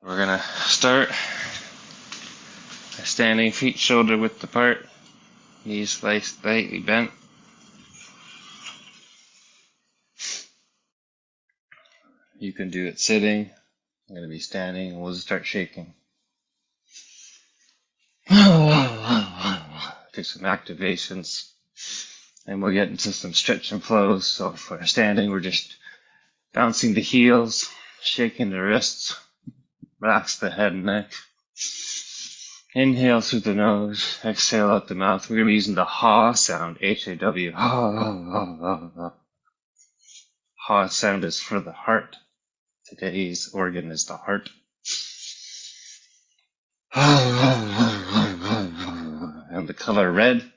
We're gonna start by standing feet shoulder width apart, knees slightly bent. You can do it sitting. I'm gonna be standing and we'll just start shaking. Do some activations and we'll get into some stretch and flows. So if we're standing, we're just bouncing the heels, shaking the wrists, relax the head and neck. Inhale through the nose, exhale out the mouth. We're going to be using the ha sound, H-A-W. Ha sound is for the heart. Today's organ is the heart. And the color red.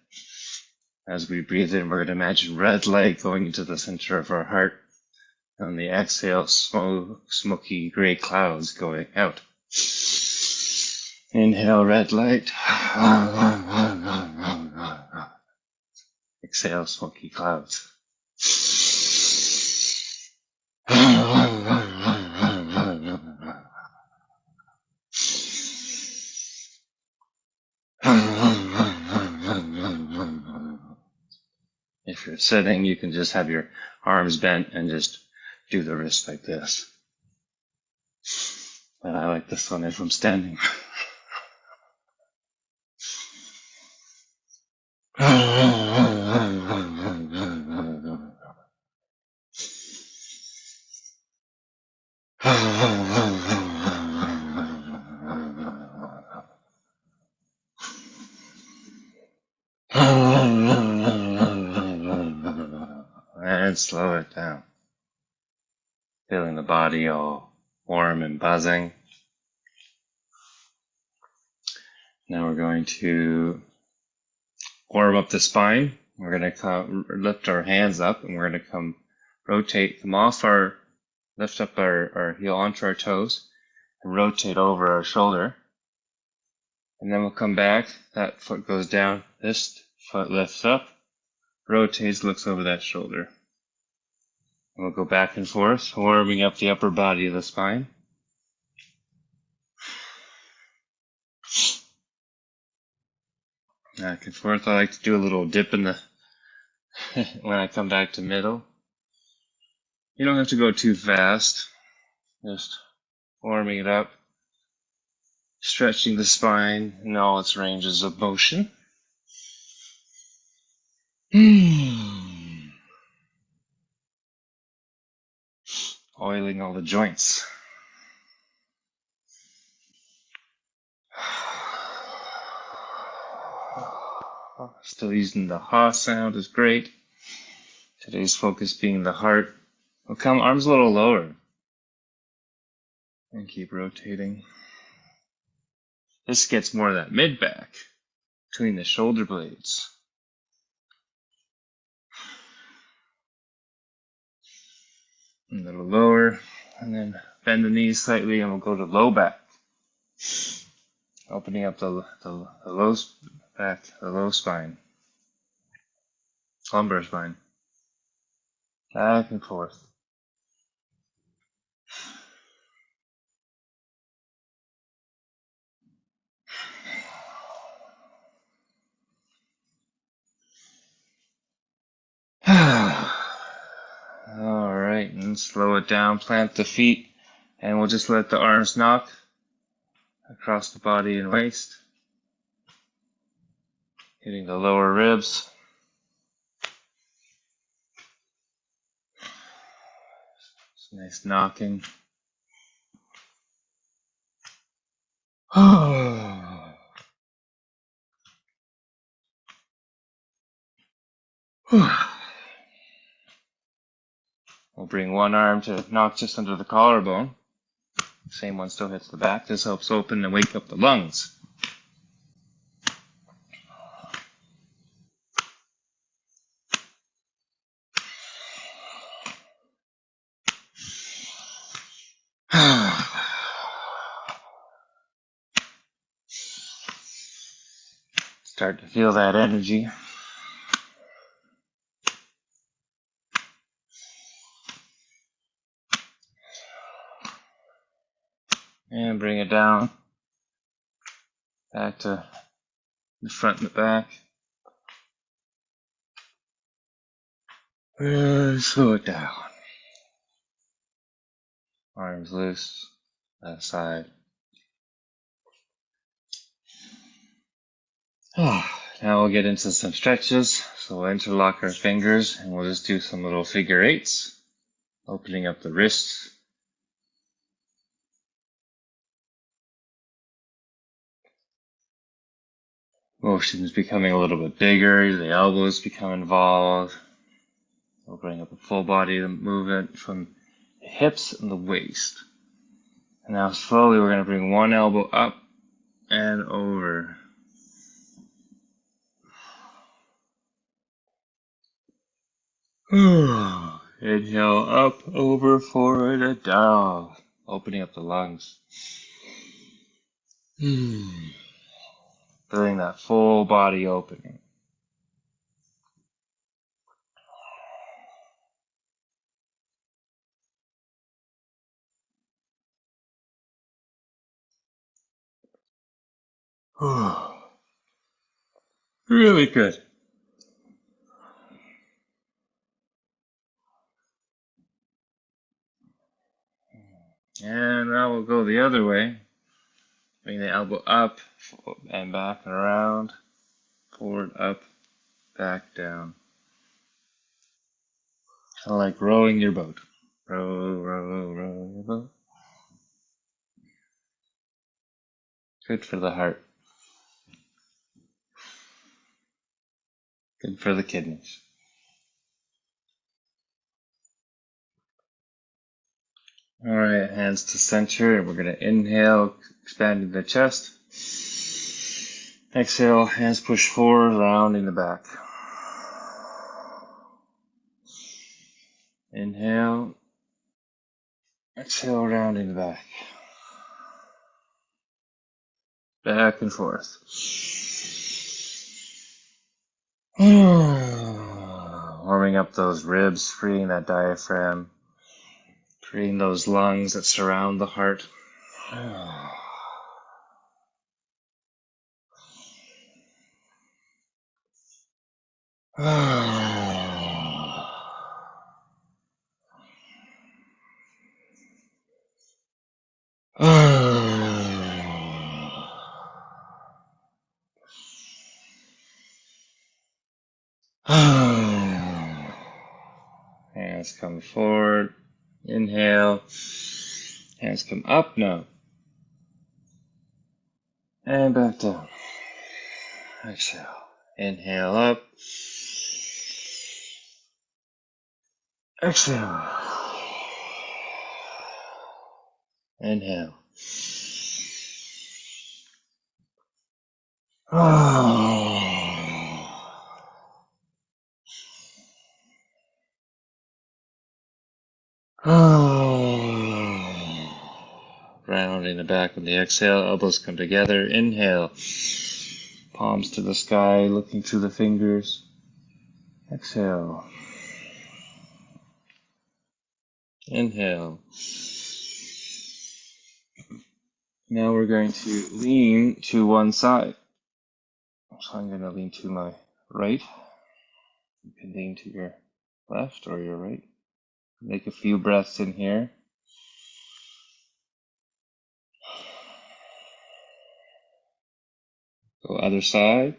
As we breathe in, we're going to imagine red light going into the center of our heart. And on the exhale, smoky gray clouds going out. Inhale, red light. Exhale, smoky clouds. If you're sitting, you can just have your arms bent and just do the wrist like this. But I like this one if I'm standing. And slow it down. Feeling the body all warm and buzzing. Now we're going to warm up the spine. We're going to lift our hands up and we're going to come lift up our heel onto our toes and rotate over our shoulder. And then we'll come back. That foot goes down. This foot lifts up, rotates, looks over that shoulder. And we'll go back and forth, warming up the upper body of the spine. Back and forth. I like to do a little dip in the when I come back to middle. You don't have to go too fast. Just warming it up. Stretching the spine in all its ranges of motion. Oiling all the joints. Still using the ha sound is great. Today's focus being the heart. We'll come arms a little lower. And keep rotating. This gets more of that mid-back between the shoulder blades. A little lower, and then bend the knees slightly, and we'll go to low back. Opening up the low back, the low spine, lumbar spine. Back and forth. Alright, and slow it down, plant the feet, and we'll just let the arms knock across the body and waist, hitting the lower ribs. It's nice knocking. We'll bring one arm to knock just under the collarbone. Same one still hits the back. This helps open and wake up the lungs. Start to feel that energy. And bring it down. Back to the front and the back. Slow it down. Arms loose. Left side. Now we'll get into some stretches. So we'll interlock our fingers and we'll just do some little figure eights. Opening up the wrists. Motion's becoming a little bit bigger. The elbows become involved. We'll bring up a full body movement from the hips and the waist. And now slowly we're going to bring one elbow up and over. Inhale up, over, forward, and down. Opening up the lungs. Feeling that full body opening. Really good. And now we'll go the other way. Bring the elbow up and back and around. Forward, up, back, down. Kind of like rowing your boat. Row, row, row your boat. Good for the heart. Good for the kidneys. Alright, hands to center. We're going to inhale, expanding the chest. Exhale, hands push forward, rounding the back. Inhale. Exhale, rounding the back. Back and forth. Warming up those ribs, freeing that diaphragm. Freeing those lungs that surround the heart. Hands come forward. Inhale. Hands come up now. And back down. Exhale. Inhale up. Exhale. Inhale. Rounding the back with the exhale, elbows come together. Inhale. Palms to the sky, looking through the fingers. Exhale. Inhale. Now we're going to lean to one side. So I'm going to lean to my right. You can lean to your left or your right. Make a few breaths in here. Go other side.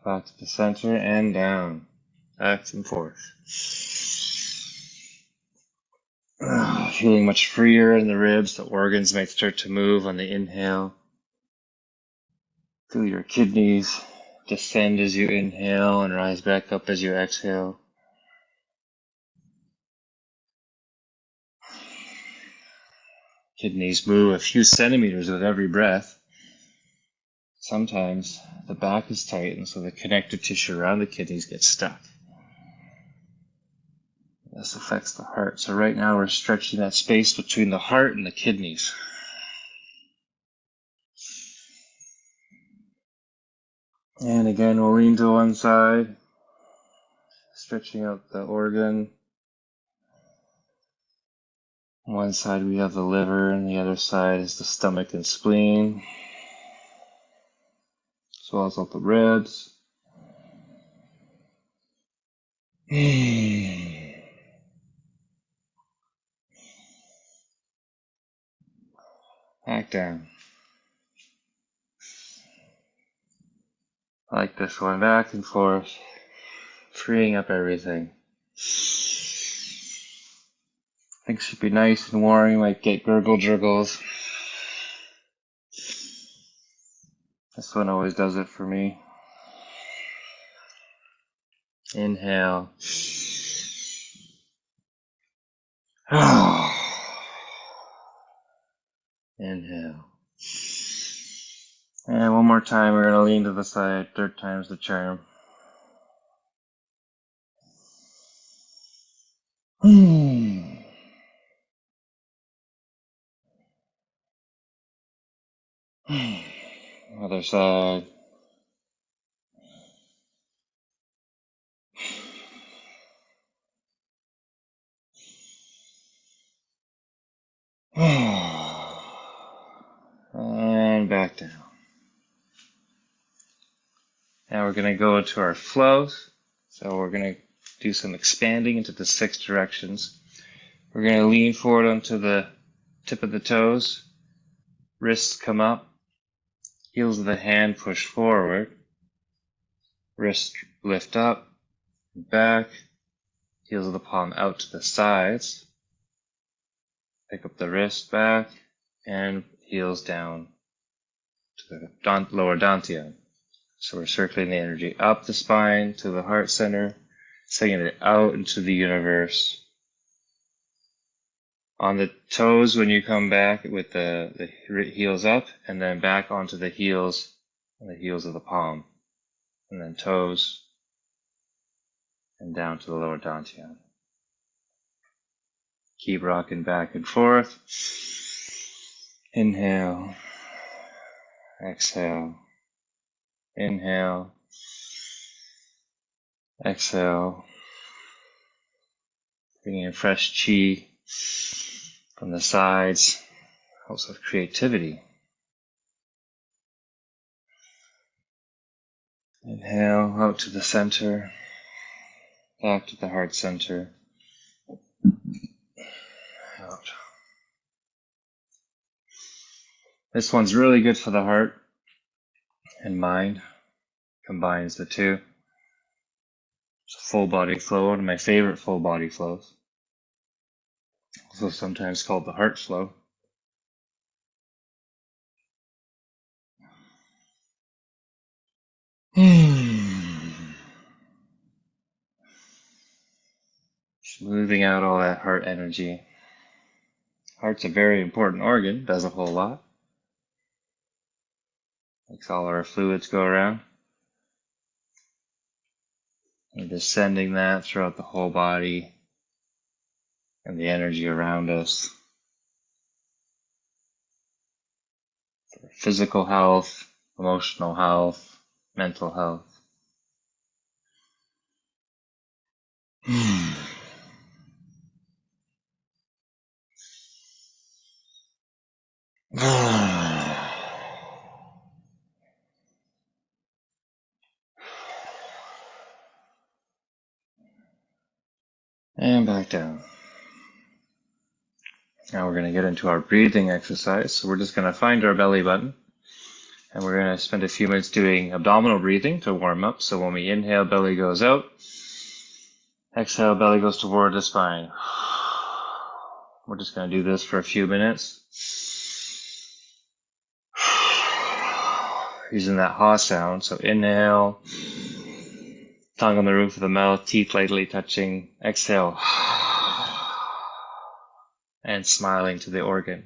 Back to the center and down. Back and forth. Feeling much freer in the ribs. The organs might start to move on the inhale. Feel your kidneys descend as you inhale and rise back up as you exhale. Kidneys move a few centimeters with every breath. Sometimes the back is tight and so the connective tissue around the kidneys gets stuck. This affects the heart. So right now we're stretching that space between the heart and the kidneys. And again, we'll lean to one side, stretching out the organ. On one side we have the liver, and the other side is the stomach and spleen, as well as all the ribs. Back down. I like this one, back and forth, freeing up everything. Things should be nice and warm. You might get gurgle jurgles. This one always does it for me. Inhale. Inhale. And one more time, we're going to lean to the side. Third time's the charm. Other side. And back down. Now we're going to go into our flows. So we're going to do some expanding into the 6 directions. We're going to lean forward onto the tip of the toes. Wrists come up. Heels of the hand push forward. Wrists lift up, back. Heels of the palm out to the sides. Pick up the wrist back and heels down to the lower dantian. So we're circling the energy up the spine to the heart center, sending it out into the universe. On the toes when you come back with the heels up, and then back onto the heels and the heels of the palm. And then toes and down to the lower dantian. Keep rocking back and forth. Inhale. Exhale. Inhale. Exhale. Bringing in fresh chi from the sides. Helps with creativity. Inhale out to the center. Back to the heart center. Out. This one's really good for the heart and mind. Combines the two. It's a full body flow, one of my favorite full body flows. Also sometimes called the heart flow. Smoothing out all that heart energy. Heart's a very important organ, does a whole lot. Makes all our fluids go around. And just sending that throughout the whole body and the energy around us. For physical health, emotional health, mental health. And back down. Now we're going to get into our breathing exercise. So we're just going to find our belly button. And we're going to spend a few minutes doing abdominal breathing to warm up. So when we inhale, belly goes out. Exhale, belly goes toward the spine. We're just going to do this for a few minutes. Using that ha sound. So inhale, tongue on the roof of the mouth, teeth lightly touching. Exhale. And smiling to the organ.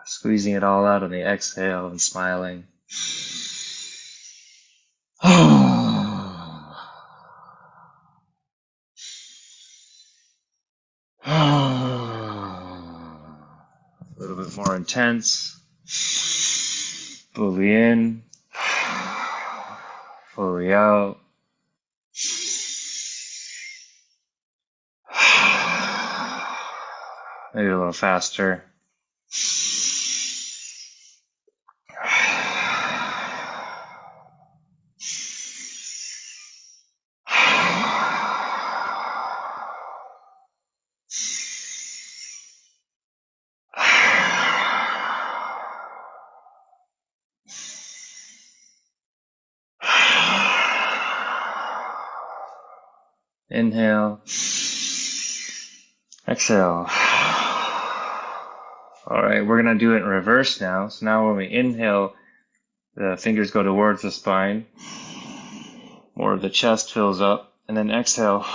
Squeezing it all out on the exhale and smiling. A little bit more intense. Fully in, fully out. Maybe a little faster. Inhale. Exhale. All right, we're going to do it in reverse now. So now when we inhale, the fingers go towards the spine. More of the chest fills up. And then exhale,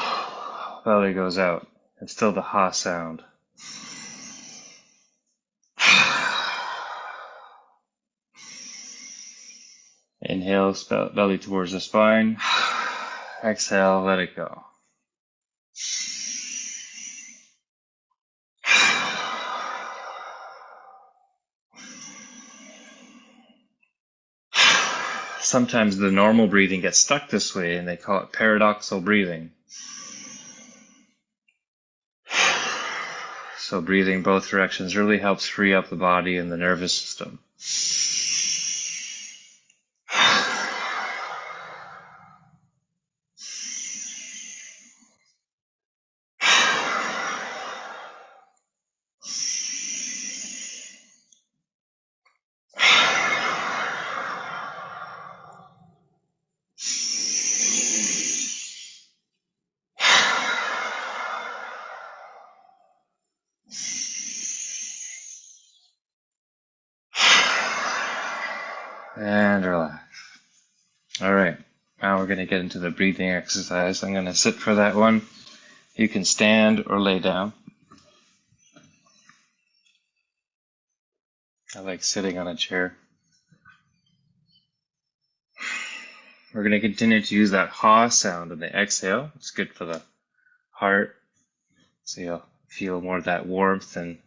belly goes out. It's still the ha sound. Inhale, belly towards the spine. Exhale, let it go. Sometimes the normal breathing gets stuck this way, and they call it paradoxical breathing. So breathing both directions really helps free up the body and the nervous system. And relax. All right, now we're going to get into the breathing exercise. I'm going to sit for that one. You can stand or lay down. I like sitting on a chair. We're going to continue to use that ha sound in the exhale. It's good for the heart. So you'll feel more of that warmth and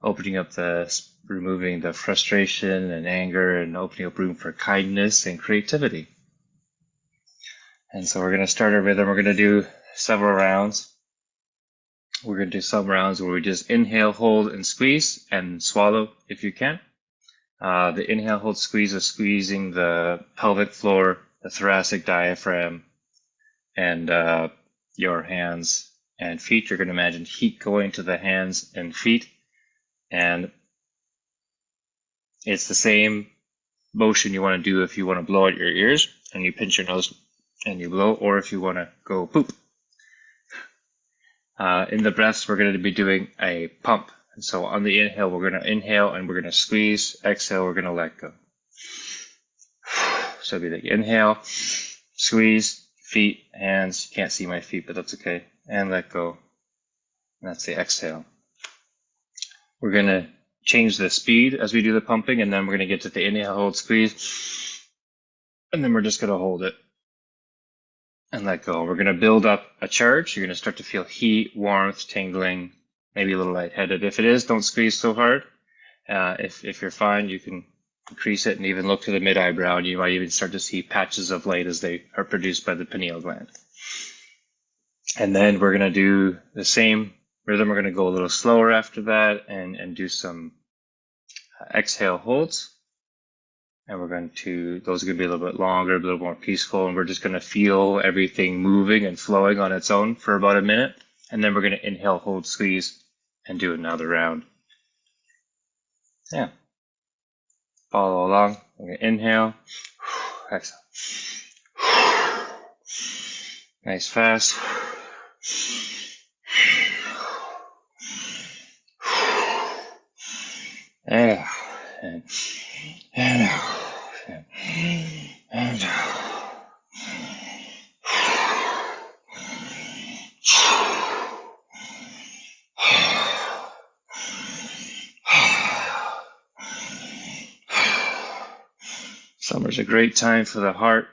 opening up removing the frustration and anger and opening up room for kindness and creativity. And so we're going to start our rhythm. We're going to do several rounds. We're going to do some rounds where we just inhale, hold, and squeeze, and swallow if you can. The inhale, hold, squeeze is squeezing the pelvic floor, the thoracic diaphragm, and your hands and feet. You're going to imagine heat going to the hands and feet. And it's the same motion you want to do if you want to blow out your ears and you pinch your nose and you blow, or if you want to go poop. In the breaths, we're going to be doing a pump. And so on the inhale, we're going to inhale and we're going to squeeze. Exhale, we're going to let go. So it'll be the inhale, squeeze, feet, hands. You can't see my feet, but that's okay. And let go. And that's the exhale. We're going to change the speed as we do the pumping, and then we're going to get to the inhale, hold, squeeze. And then we're just going to hold it and let go. We're going to build up a charge. You're going to start to feel heat, warmth, tingling, maybe a little lightheaded. If it is, don't squeeze so hard. If you're fine, you can increase it and even look to the mid-eyebrow, and you might even start to see patches of light as they are produced by the pineal gland. And then we're going to do the same rhythm. We're going to go a little slower after that and do some exhale holds. And those are going to be a little bit longer, a little more peaceful, and we're just going to feel everything moving and flowing on its own for about a minute. And then we're going to inhale, hold, squeeze, and do another round. Yeah. Follow along. We're going to inhale, exhale. Nice, fast. And summer's a great time for the heart.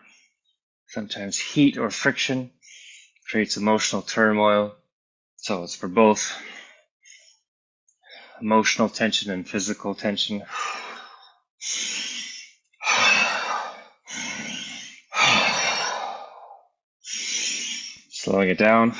Sometimes heat or friction creates emotional turmoil. So it's for both emotional tension and physical tension. Slowing it down.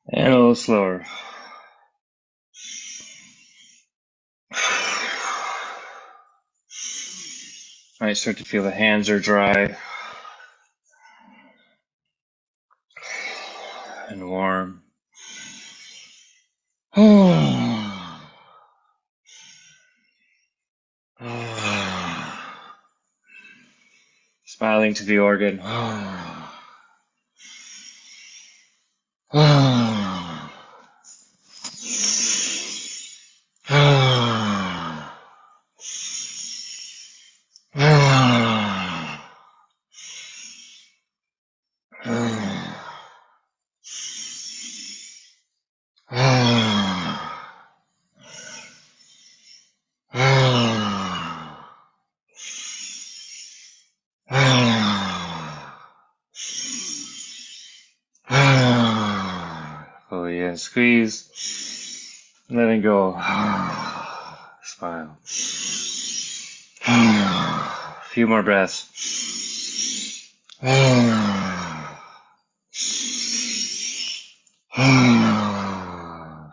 And a little slower. Might start to feel the hands are dry and warm. Smiling to the organ. Fully in, squeeze, letting go, smile. A few more breaths.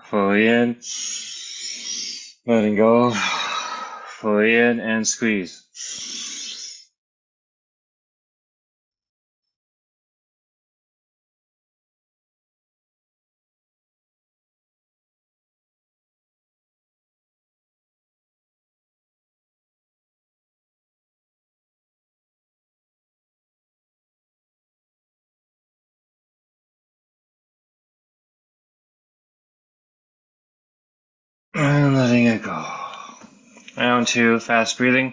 Fully in, letting go, fully in, and squeeze. And letting it go. Round 2, fast breathing.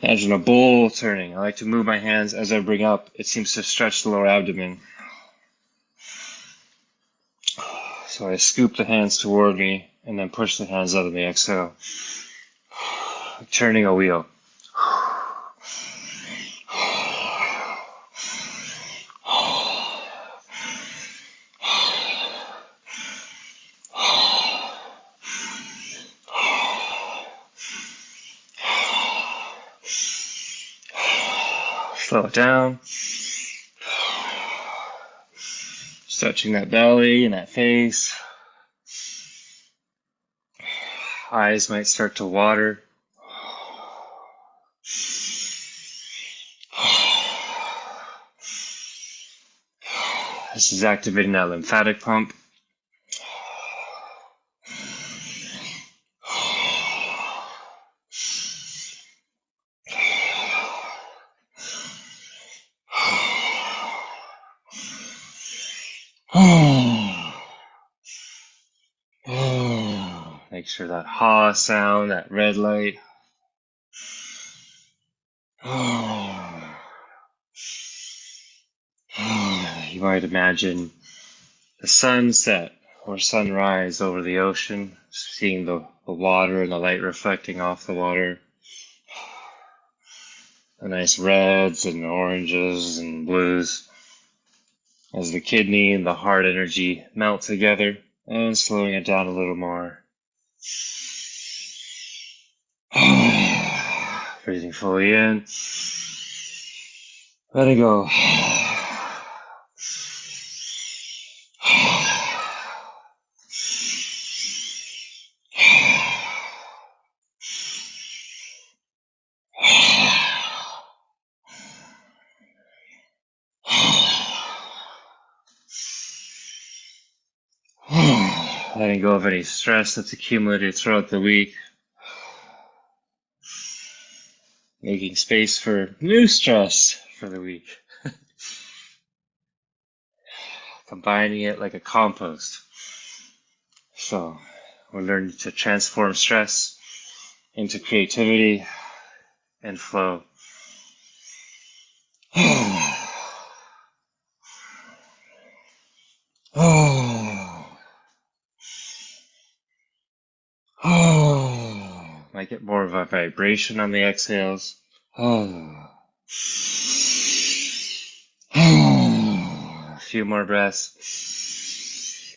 Imagine a bowl turning. I like to move my hands as I bring up. It seems to stretch the lower abdomen. So I scoop the hands toward me and then push the hands out on the exhale. Turning a wheel. Slow it down. Stretching that belly and that face. Eyes might start to water. This is activating that lymphatic pump. Make sure that ha sound, that red light. You might imagine the sunset or sunrise over the ocean, seeing the water and the light reflecting off the water. The nice reds and oranges and blues as the kidney and the heart energy melt together, and slowing it down a little more. For Breathing fully in. Letting go. Letting go of any stress that's accumulated throughout the week. Making space for new stress for the week. Combining it like a compost. So we're learning to transform stress into creativity and flow. Might get more of a vibration on the exhales. A few more breaths.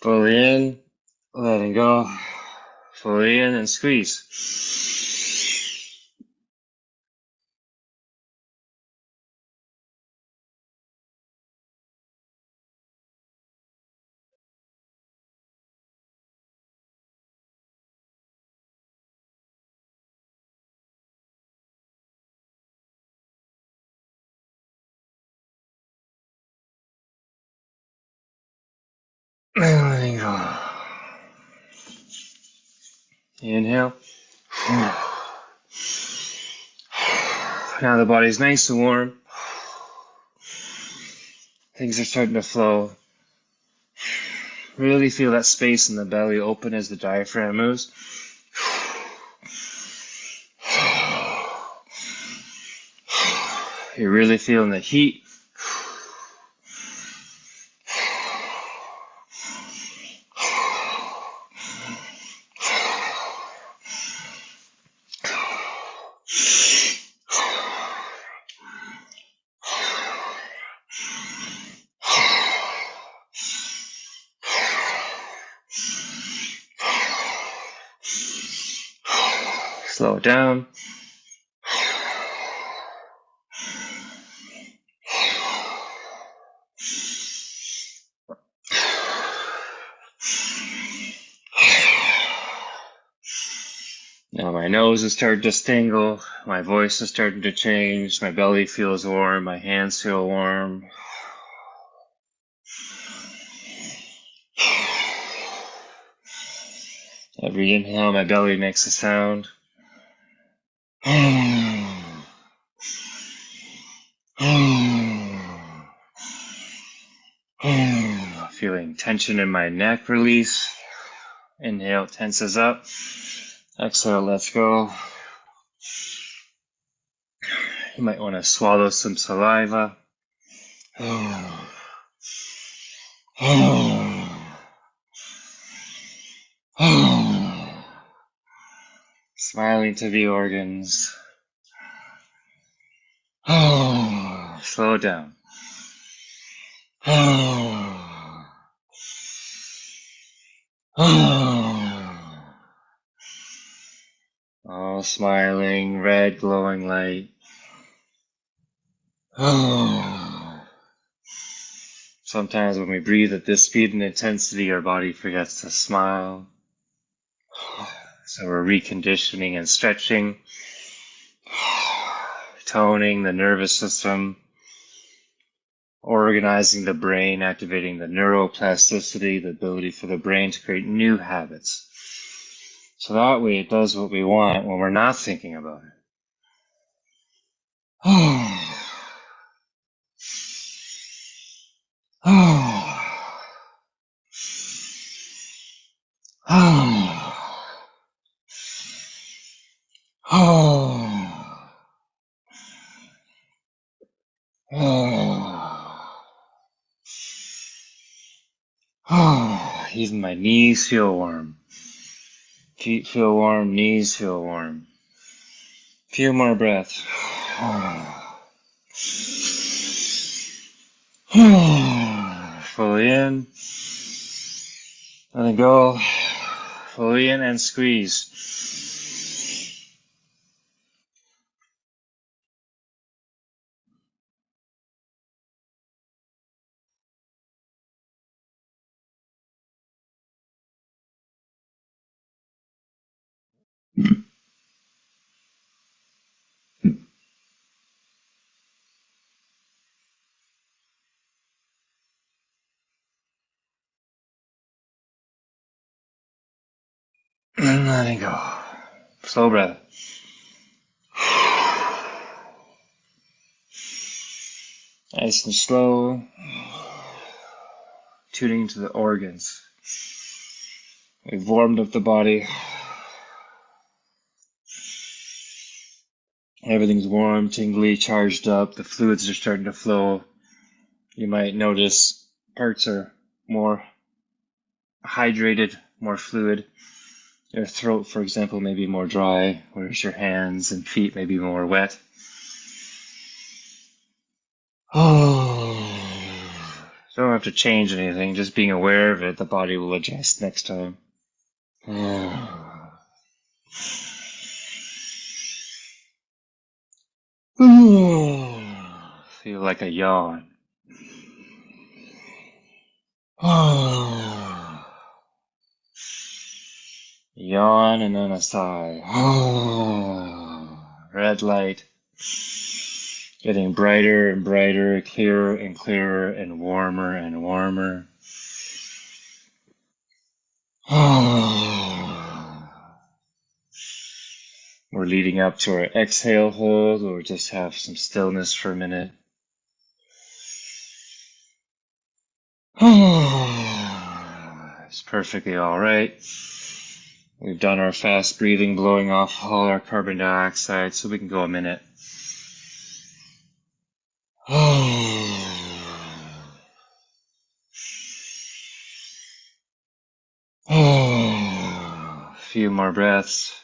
Fully in, letting go. Fully in and squeeze. And letting go. Inhale. Now the body's nice and warm. Things are starting to flow. Really feel that space in the belly open as the diaphragm moves. You're really feeling the heat. Slow it down. Now my nose is starting to tingle, my voice is starting to change, my belly feels warm, my hands feel warm. Every inhale, my belly makes a sound. Feeling tension in my neck release. Inhale, tenses up. Exhale, let's go. You might want to swallow some saliva. Smiling to the organs. Slow down. All smiling, red glowing light. Sometimes when we breathe at this speed and intensity, our body forgets to smile. So we're reconditioning and stretching, toning the nervous system, organizing the brain, activating the neuroplasticity, the ability for the brain to create new habits. So that way it does what we want when we're not thinking about it. Even my knees feel warm. Feet feel warm, knees feel warm. Few more breaths. Fully in. Letting go. Pull in and squeeze. And letting go. Slow breath. Nice and slow. Tuning to the organs. We've warmed up the body. Everything's warm, tingly, charged up. The fluids are starting to flow. You might notice parts are more hydrated, more fluid. Your throat, for example, may be more dry, whereas your hands and feet may be more wet. Don't have to change anything, just being aware of it, the body will adjust next time. Feel like a yawn. Yawn and then a sigh. Red light. Getting brighter and brighter, clearer and clearer, and warmer and warmer. We're leading up to our exhale hold, or just have some stillness for a minute. It's perfectly all right. We've done our fast breathing, blowing off all our carbon dioxide, so we can go a minute. A few more breaths.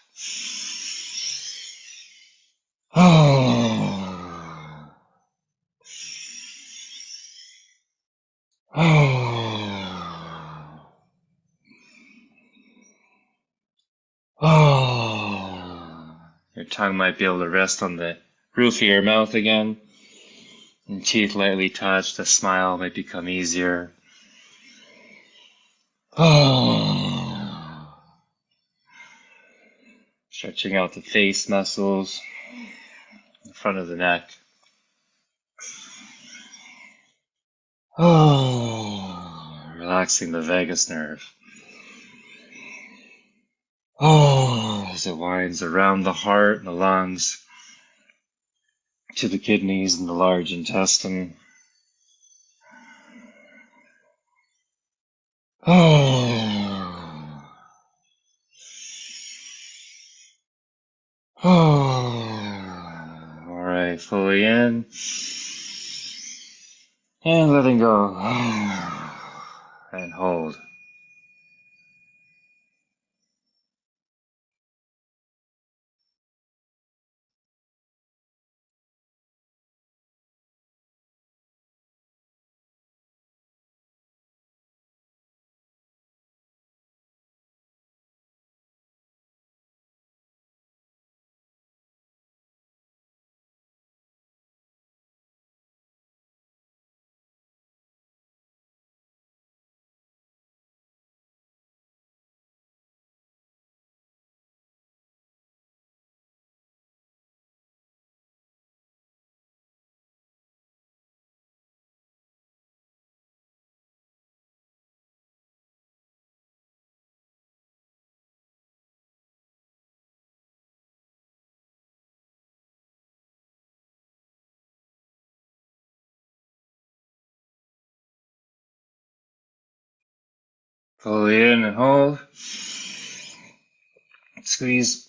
Your tongue might be able to rest on the roof of your mouth again. And teeth lightly touch, the smile might become easier. Stretching out the face muscles, the front of the neck. Relaxing the vagus nerve. As it winds around the heart and the lungs, to the kidneys and the large intestine. Alright, fully in. And letting go. And hold. Fully in and hold. Squeeze.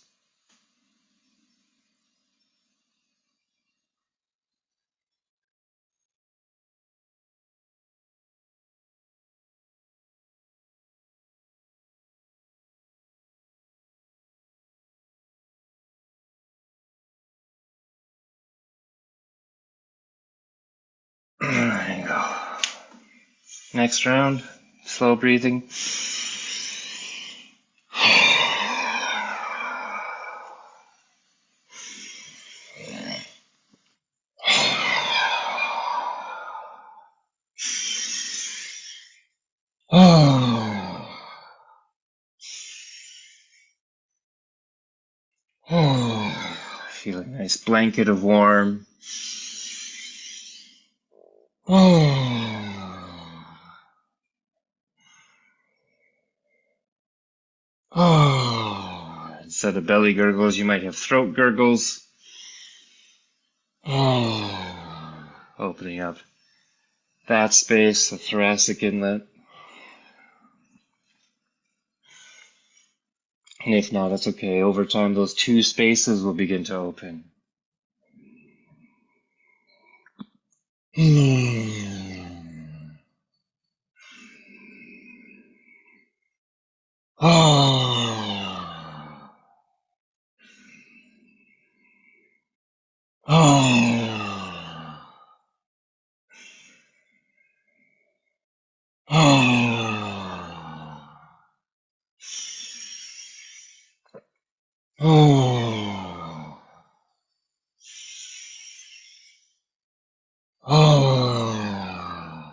There you go. Next round, slow breathing. Feel a nice blanket of warm. Oh. Oh. Instead of belly gurgles, you might have throat gurgles. Oh. Opening up that space, the thoracic inlet. And if not, that's okay. Over time, those two spaces will begin to open. Oh. Oh. Oh. Oh. Oh.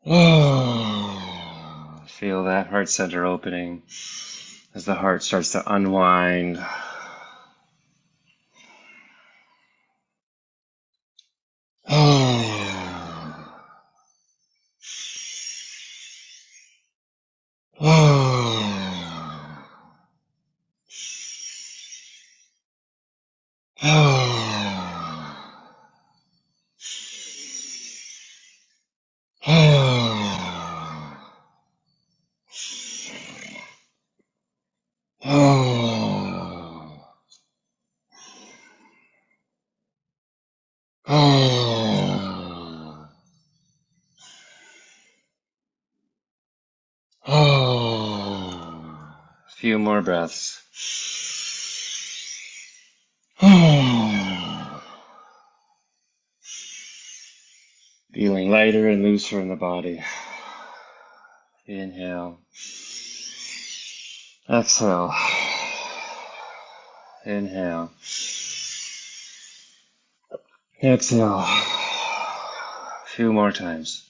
Oh. Feel that heart center opening as the heart starts to unwind. Oh. Oh. Oh. Oh. Oh. Oh. Oh. A few more breaths. Oh. Feeling lighter and looser in the body. Inhale. Exhale. Inhale. Exhale. A few more times.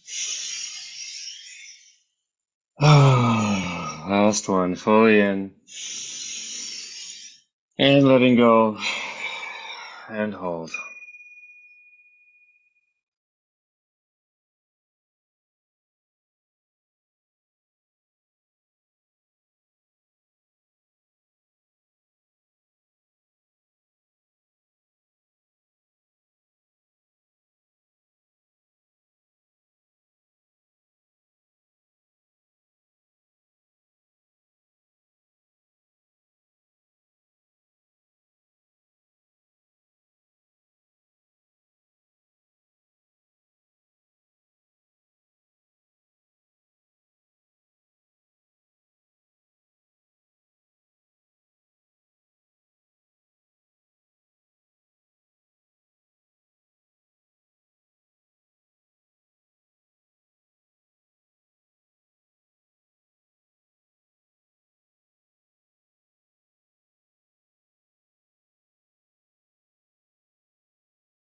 Oh, last one. Fully in. And letting go. And hold.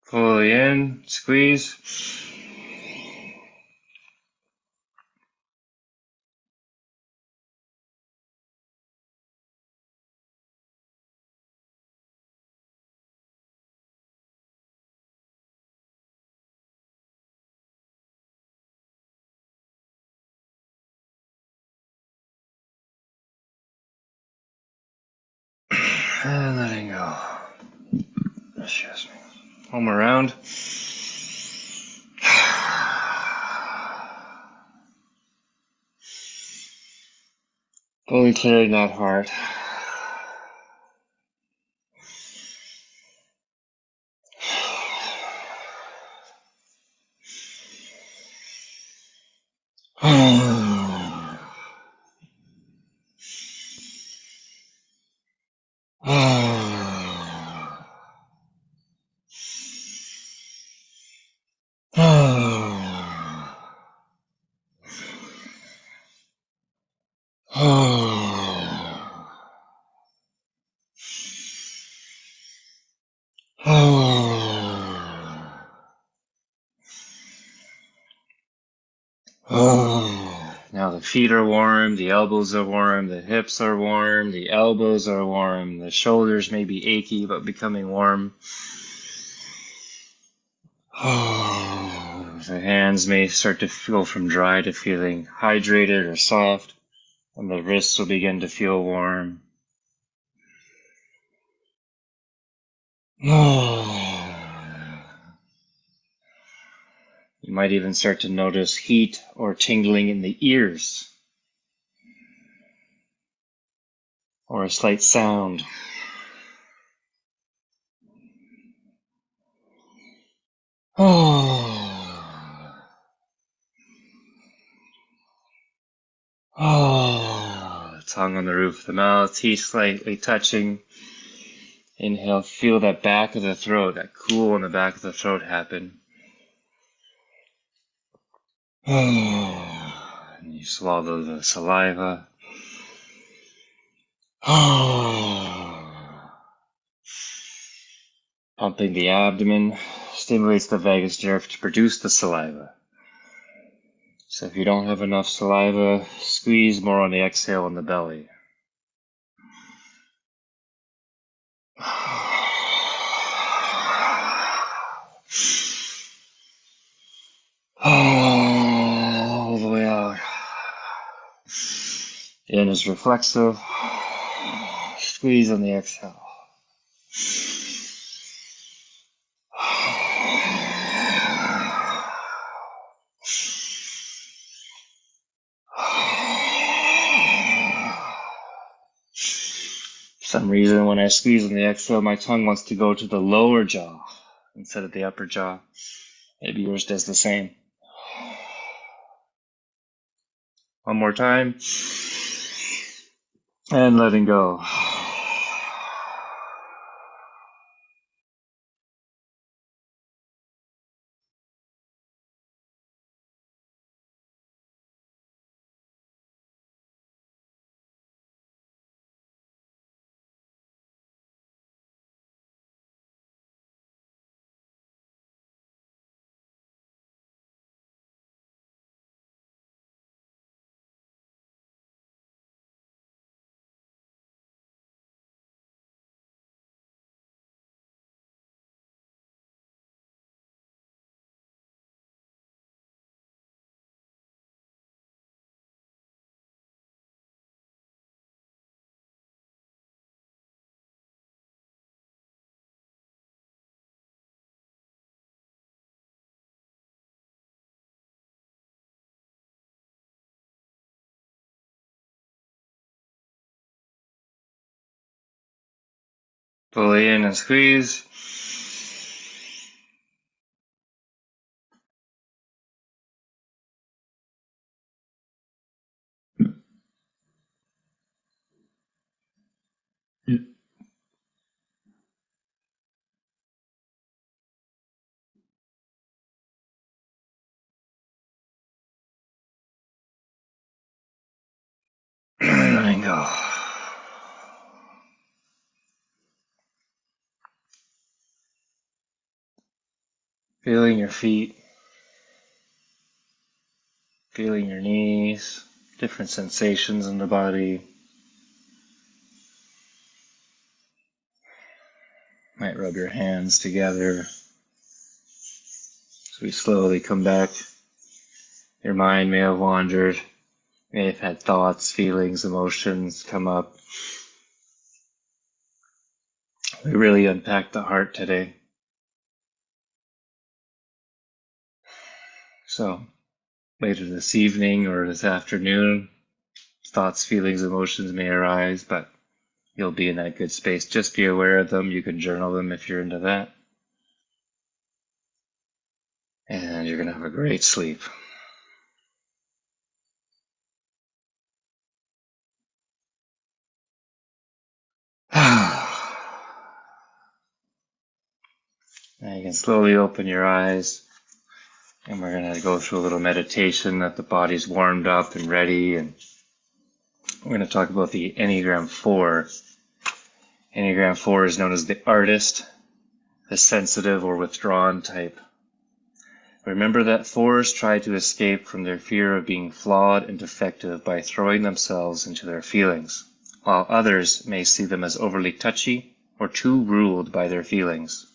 Fully in. Squeeze. And letting go. Excuse me. One more round. Fully clearing that heart. Oh. Oh. Oh. Oh. Now the feet are warm, the elbows are warm, the hips are warm, the elbows are warm, the shoulders may be achy but becoming warm. The hands may start to go from dry to feeling hydrated or soft, and the wrists will begin to feel warm. You might even start to notice heat or tingling in the ears, or a slight sound. Tongue on the roof of the mouth, teeth slightly touching. Inhale, feel that back of the throat, that cool in the back of the throat happen. And you swallow the saliva. Pumping the abdomen stimulates the vagus nerve to produce the saliva. So if you don't have enough saliva, squeeze more on the exhale in the belly. All the way out. In is reflexive. Squeeze on the exhale. For some reason, when I squeeze on the exhale, my tongue wants to go to the lower jaw instead of the upper jaw. Maybe yours does the same. One more time. And letting go. Fully in and squeeze. Letting go. Feeling your feet. Feeling your knees. Different sensations in the body. Might rub your hands together. As we slowly come back, your mind may have wandered. You may have had thoughts, feelings, emotions come up. We really unpacked the heart today. So, later this evening or this afternoon, thoughts, feelings, emotions may arise, but you'll be in that good space. Just be aware of them. You can journal them if you're into that. And you're going to have a great sleep. Now you can slowly open your eyes. And we're going to go through a little meditation that the body's warmed up and ready. And we're going to talk about the Enneagram 4. Enneagram 4 is known as the artist, the sensitive or withdrawn type. Remember that fours try to escape from their fear of being flawed and defective by throwing themselves into their feelings, while others may see them as overly touchy or too ruled by their feelings.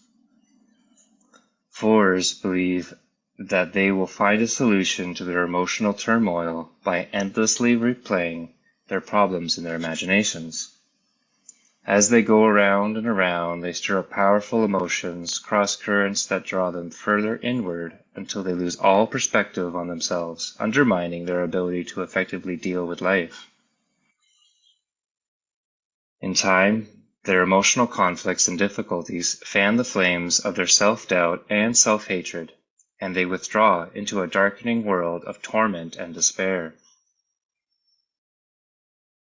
Fours believe that they will find a solution to their emotional turmoil by endlessly replaying their problems in their imaginations. As they go around and around, they stir up powerful emotions, cross currents that draw them further inward until they lose all perspective on themselves, undermining their ability to effectively deal with life. In time, their emotional conflicts and difficulties fan the flames of their self-doubt and self-hatred, and they withdraw into a darkening world of torment and despair.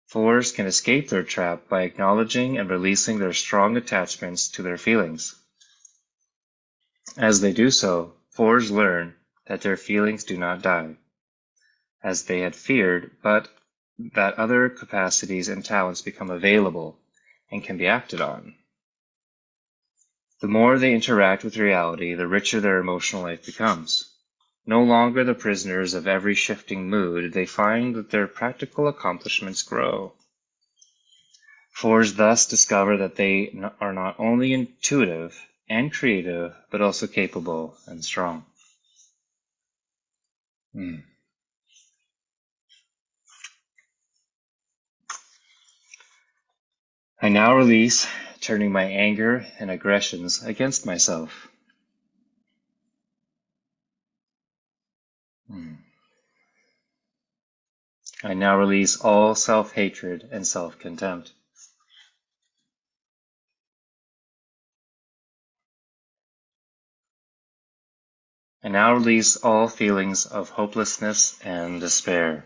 Fours can escape their trap by acknowledging and releasing their strong attachments to their feelings. As they do so, fours learn that their feelings do not die, as they had feared, but that other capacities and talents become available and can be acted on. The more they interact with reality, the richer their emotional life becomes. No longer the prisoners of every shifting mood, they find that their practical accomplishments grow. Fours thus discover that they are not only intuitive and creative, but also capable and strong. I now release turning my anger and aggressions against myself. I now release all self-hatred and self-contempt. I now release all feelings of hopelessness and despair.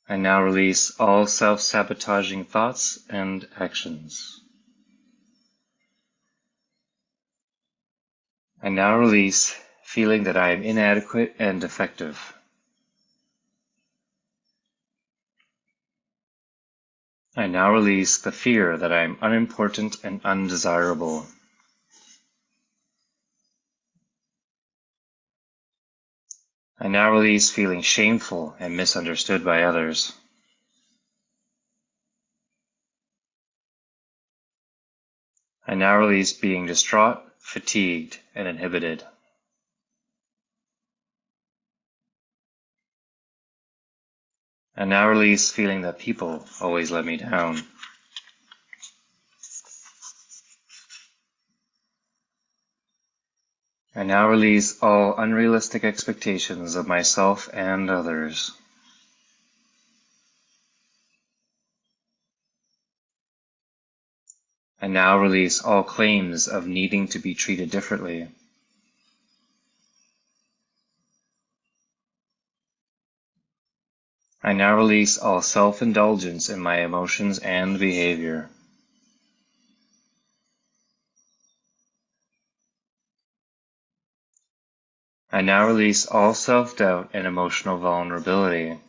I now release all self-sabotaging thoughts and actions. I now release feeling that I am inadequate and defective. I now release the fear that I am unimportant and undesirable. I now release feeling shameful and misunderstood by others. I now release being distraught, fatigued, and inhibited. I now release feeling that people always let me down. I now release all unrealistic expectations of myself and others. I now release all claims of needing to be treated differently. I now release all self-indulgence in my emotions and behavior. I now release all self-doubt and emotional vulnerability.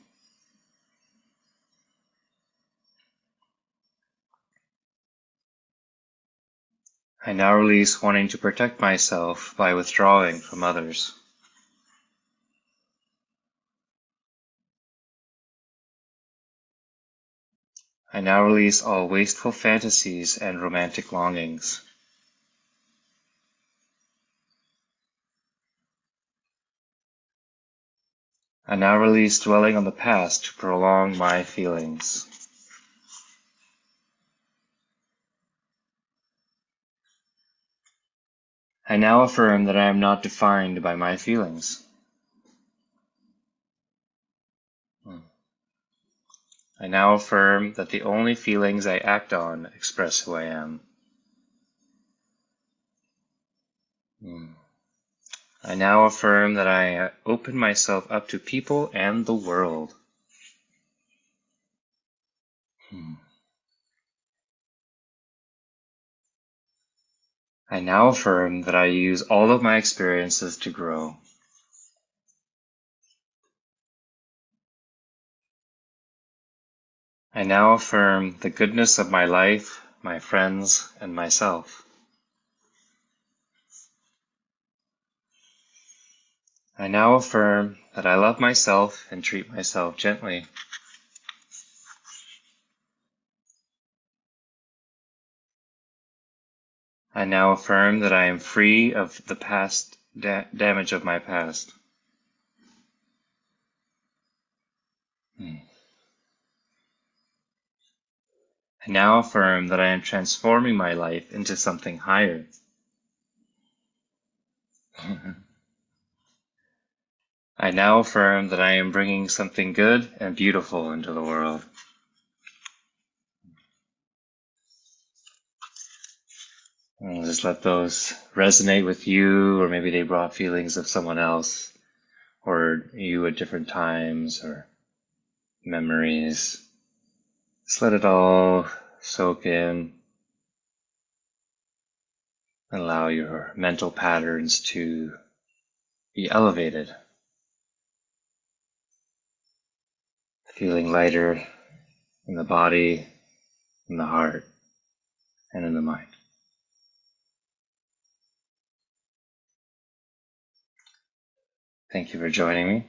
I now release wanting to protect myself by withdrawing from others. I now release all wasteful fantasies and romantic longings. I now release dwelling on the past to prolong my feelings. I now affirm that I am not defined by my feelings. I now affirm that the only feelings I act on express who I am. I now affirm that I open myself up to people and the world. I now affirm that I use all of my experiences to grow. I now affirm the goodness of my life, my friends, and myself. I now affirm that I love myself and treat myself gently. I now affirm that I am free of the past damage of my past. I now affirm that I am transforming my life into something higher. I now affirm that I am bringing something good and beautiful into the world. And just let those resonate with you, or maybe they brought feelings of someone else, or you at different times, or memories. Just let it all soak in. Allow your mental patterns to be elevated, feeling lighter in the body, in the heart, and in the mind. Thank you for joining me.